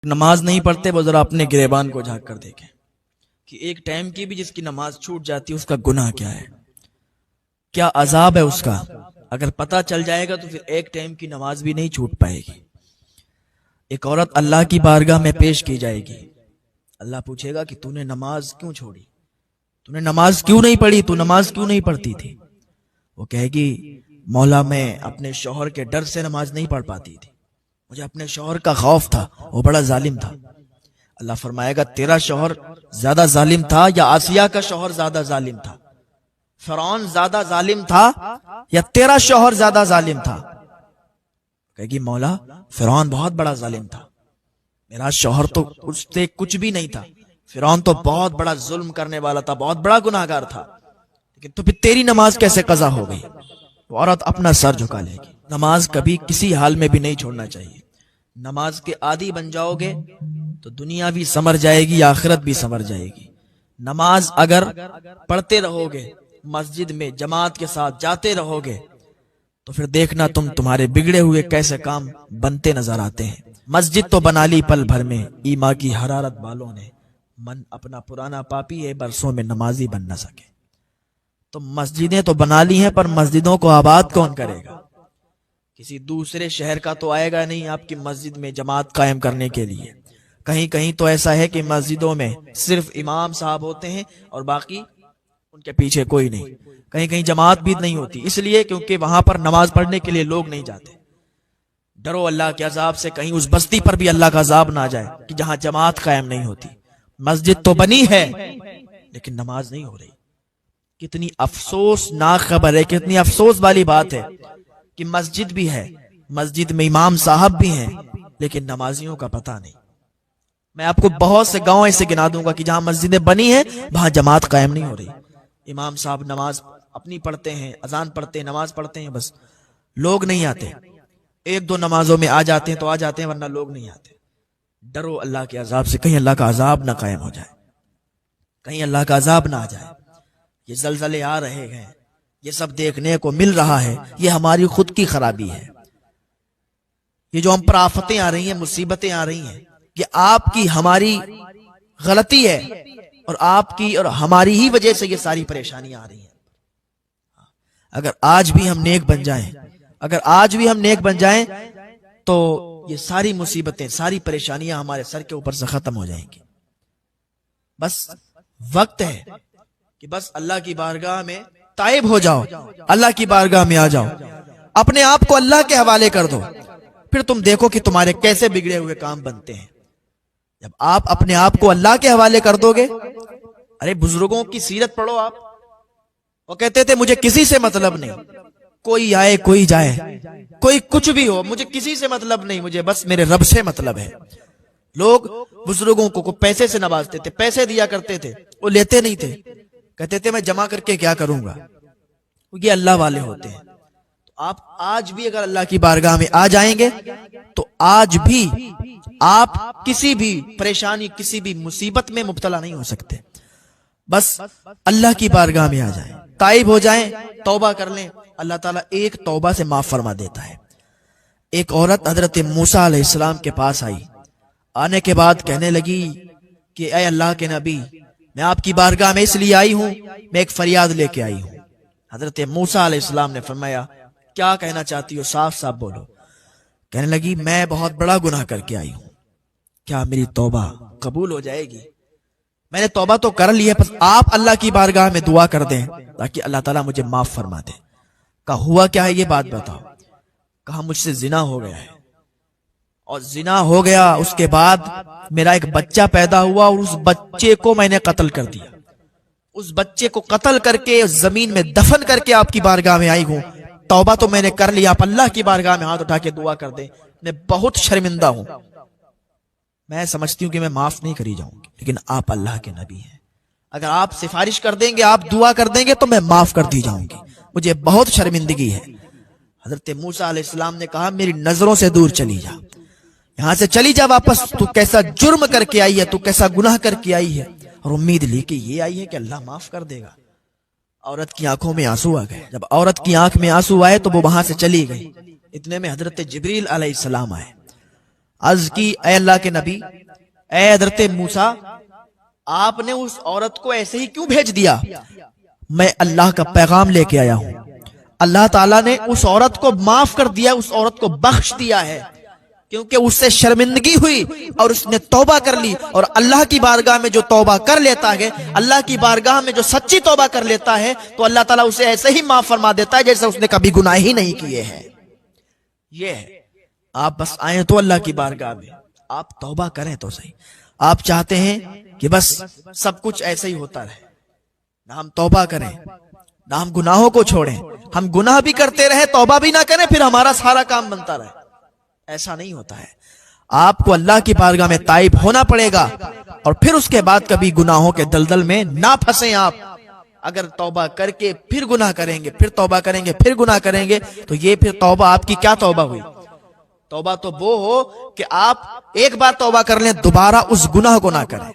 نماز نہیں پڑھتے وہ ذرا اپنے گریبان کو جھانک کر دیکھیں کہ ایک ٹائم کی بھی جس کی نماز چھوٹ جاتی ہے اس کا گناہ کیا ہے، کیا عذاب ہے اس کا۔ اگر پتہ چل جائے گا تو پھر ایک ٹائم کی نماز بھی نہیں چھوٹ پائے گی۔ ایک عورت اللہ کی بارگاہ میں پیش کی جائے گی، اللہ پوچھے گا کہ تو نے نماز کیوں چھوڑی، تو نے نماز کیوں نہیں پڑھی، تو نماز کیوں نہیں پڑھتی تھی۔ وہ کہے گی مولا میں اپنے شوہر کے ڈر سے نماز نہیں پڑھ پاتی تھی، مجھے اپنے شوہر کا خوف تھا، وہ بڑا ظالم تھا۔ اللہ فرمائے گا تیرا شوہر زیادہ ظالم تھا یا آسیہ کا شوہر زیادہ ظالم تھا، فرعون زیادہ ظالم تھا یا تیرا شوہر زیادہ ظالم تھا۔ کہے گی مولا فرعون بہت بڑا ظالم تھا، میرا شوہر تو اس سے کچھ بھی نہیں تھا، فرعون تو بہت بڑا ظلم کرنے والا تھا، بہت بڑا گناہگار تھا، لیکن تو پھر تیری نماز کیسے قضا ہو گئی۔ وہ عورت اپنا سر جھکا لے گی۔ نماز کبھی کسی حال میں بھی نہیں چھوڑنا چاہیے۔ نماز کے عادی بن جاؤ گے تو دنیا بھی سنور جائے گی، آخرت بھی سنور جائے گی۔ نماز اگر پڑھتے رہو گے، مسجد میں جماعت کے ساتھ جاتے رہو گے، تو پھر دیکھنا تمہارے بگڑے ہوئے کیسے کام بنتے نظر آتے ہیں۔ مسجد تو بنا لی پل بھر میں، ایما کی حرارت بالوں نے، من اپنا پرانا پاپی ہے برسوں میں نمازی بن نہ سکے۔ تو مسجدیں تو بنا لی ہیں پر مسجدوں کو آباد کون کرے گا؟ کسی دوسرے شہر کا تو آئے گا نہیں آپ کی مسجد میں جماعت قائم کرنے کے لیے۔ کہیں کہیں تو ایسا ہے کہ مسجدوں میں صرف امام صاحب ہوتے ہیں اور باقی ان کے پیچھے کوئی نہیں۔ کہیں کہیں جماعت بھی نہیں ہوتی، اس لیے کیونکہ وہاں پر نماز پڑھنے کے لیے لوگ نہیں جاتے۔ ڈرو اللہ کے عذاب سے، کہیں اس بستی پر بھی اللہ کا عذاب نہ آ جائے کہ جہاں جماعت قائم نہیں ہوتی۔ مسجد تو بنی ہے لیکن نماز نہیں ہو رہی۔ کتنی افسوسناک خبر ہے، کتنی افسوس والی بات ہے کہ مسجد بھی ہے، مسجد میں امام صاحب بھی ہیں لیکن نمازیوں کا پتہ نہیں۔ میں آپ کو بہت سے گاؤں ایسے گنا دوں گا کہ جہاں مسجدیں بنی ہیں وہاں جماعت قائم نہیں ہو رہی۔ امام صاحب نماز اپنی پڑھتے ہیں، اذان پڑھتے ہیں، نماز پڑھتے ہیں، بس لوگ نہیں آتے۔ ایک دو نمازوں میں آ جاتے ہیں تو آ جاتے ہیں ورنہ لوگ نہیں آتے۔ ڈرو اللہ کے عذاب سے، کہیں اللہ کا عذاب نہ قائم ہو جائے، کہیں اللہ کا عذاب نہ آ جائے۔ یہ زلزلے آ رہے ہیں، یہ سب دیکھنے کو مل رہا ہے، یہ ہماری خود کی خرابی ہے۔ یہ جو ہم پر آفتیں آ رہی ہیں، مصیبتیں آ رہی ہیں، یہ آپ کی ہماری غلطی ہے اور آپ کی اور ہماری ہی وجہ سے یہ ساری پریشانیاں آ رہی ہیں۔ اگر آج بھی ہم نیک بن جائیں، اگر آج بھی ہم نیک بن جائیں تو یہ ساری مصیبتیں، ساری پریشانیاں ہمارے سر کے اوپر سے ختم ہو جائیں گی۔ بس وقت ہے کہ بس اللہ کی بارگاہ میں تائب ہو جاؤ، اللہ کی بارگاہ میں آ جاؤ، اپنے آپ کو اللہ کے حوالے کر دو، پھر تم دیکھو کہ تمہارے کیسے بگڑے ہوئے کام بنتے ہیں۔ جب آپ اپنے آپ کو اللہ کے حوالے کر دو گے، ارے بزرگوں کی سیرت پڑھو آپ، وہ کہتے تھے مجھے کسی سے مطلب نہیں، کوئی آئے کوئی جائے، کوئی کچھ بھی ہو، مجھے کسی سے مطلب نہیں، مجھے بس میرے رب سے مطلب ہے۔ لوگ بزرگوں کو پیسے سے نوازتے تھے، پیسے دیا کرتے تھے، وہ لیتے نہیں تھے، کہتے تھے میں جمع کر کے کیا کروں گا۔ یہ اللہ والے ہوتے ہیں۔ تو آپ آج بھی اگر اللہ کی بارگاہ میں آ جائیں گے تو آج بھی آپ کسی بھی پریشانی، کسی بھی مصیبت میں مبتلا نہیں ہو سکتے۔ بس اللہ کی بارگاہ میں آ جائیں، تائب ہو جائیں، توبہ کر لیں، اللہ تعالیٰ ایک توبہ سے معاف فرما دیتا ہے۔ ایک عورت حضرت موسیٰ علیہ السلام کے پاس آئی، آنے کے بعد کہنے لگی کہ اے اللہ کے نبی، میں آپ کی بارگاہ میں اس لیے آئی ہوں، میں ایک فریاد لے کے آئی ہوں۔ حضرت موسیٰ علیہ السلام نے فرمایا کیا کہنا چاہتی ہو، صاف صاف بولو۔ کہنے لگی میں بہت بڑا گناہ کر کے آئی ہوں، کیا میری توبہ قبول ہو جائے گی؟ میں نے توبہ تو کر لی ہے، بس آپ اللہ کی بارگاہ میں دعا کر دیں تاکہ اللہ تعالیٰ مجھے معاف فرما دے۔ کہا ہوا کیا ہے یہ بات بتاؤ۔ کہا مجھ سے زنا ہو گیا ہے، اور زنا ہو گیا اس کے بعد میرا ایک بچہ پیدا ہوا اور اس بچے کو میں نے قتل کر دیا، اس بچے کو قتل کر کے زمین میں دفن کر کے آپ کی بارگاہ میں آئی ہوں۔ توبہ تو میں نے کر لیا، آپ اللہ کی بارگاہ میں ہاتھ اٹھا کے دعا کر دیں، میں بہت شرمندہ ہوں، میں سمجھتی ہوں کہ میں معاف نہیں کری جاؤں گی، لیکن آپ اللہ کے نبی ہیں، اگر آپ سفارش کر دیں گے، آپ دعا کر دیں گے تو میں معاف کر دی جاؤں گی، مجھے بہت شرمندگی ہے۔ حضرت موسیٰ علیہ السلام نے کہا میری نظروں سے دور چلی جا، یہاں سے چلی جا واپس، تو کیسا جرم کر کے آئی ہے، تو کیسا گناہ کر کے آئی ہے، اور امید لی کہ یہ آئی ہے کہ اللہ معاف کر دے گا۔ عورت کی آنکھوں میں آنسو آ گئے، جب عورت کی آنکھ میں آنسو آئے تو وہ وہاں سے چلی گئی۔ اتنے میں حضرت جبریل علیہ السلام آئے، عرض کی اے اللہ کے نبی، اے حضرت موسیٰ، آپ نے اس عورت کو ایسے ہی کیوں بھیج دیا؟ میں اللہ کا پیغام لے کے آیا ہوں، اللہ تعالیٰ نے اس عورت کو معاف کر دیا، اس عورت کو بخش دیا ہے، کیونکہ اس سے شرمندگی ہوئی اور اس نے توبہ کر لی، اور اللہ کی بارگاہ میں جو توبہ کر لیتا ہے، اللہ کی بارگاہ میں جو سچی توبہ کر لیتا ہے، تو اللہ تعالیٰ اسے ایسے ہی معاف فرما دیتا ہے جیسے اس نے کبھی گناہ ہی نہیں کیے ہیں۔ یہ ہے، آپ بس آئیں تو اللہ کی بارگاہ میں آپ توبہ کریں تو صحیح۔ آپ چاہتے ہیں کہ بس سب کچھ ایسے ہی ہوتا رہے، نہ ہم توبہ کریں، نہ ہم گناہوں کو چھوڑیں، ہم گناہ بھی کرتے رہے، توبہ بھی نہ کریں، پھر ہمارا سارا کام بنتا رہے، ایسا نہیں ہوتا ہے۔ آپ کو اللہ کی بارگاہ میں تائب ہونا پڑے گا، اور پھر اس کے بعد کبھی گناہوں کے دلدل میں نہ پھنسیں آپ۔ اگر توبہ کر کے پھر گناہ کریں گے، پھر توبہ کریں گے، پھر گناہ کریں گے، تو یہ پھر توبہ آپ کی کیا توبہ ہوئی؟ توبہ تو وہ ہو کہ آپ ایک بار توبہ کر لیں، دوبارہ اس گناہ کو نہ کریں۔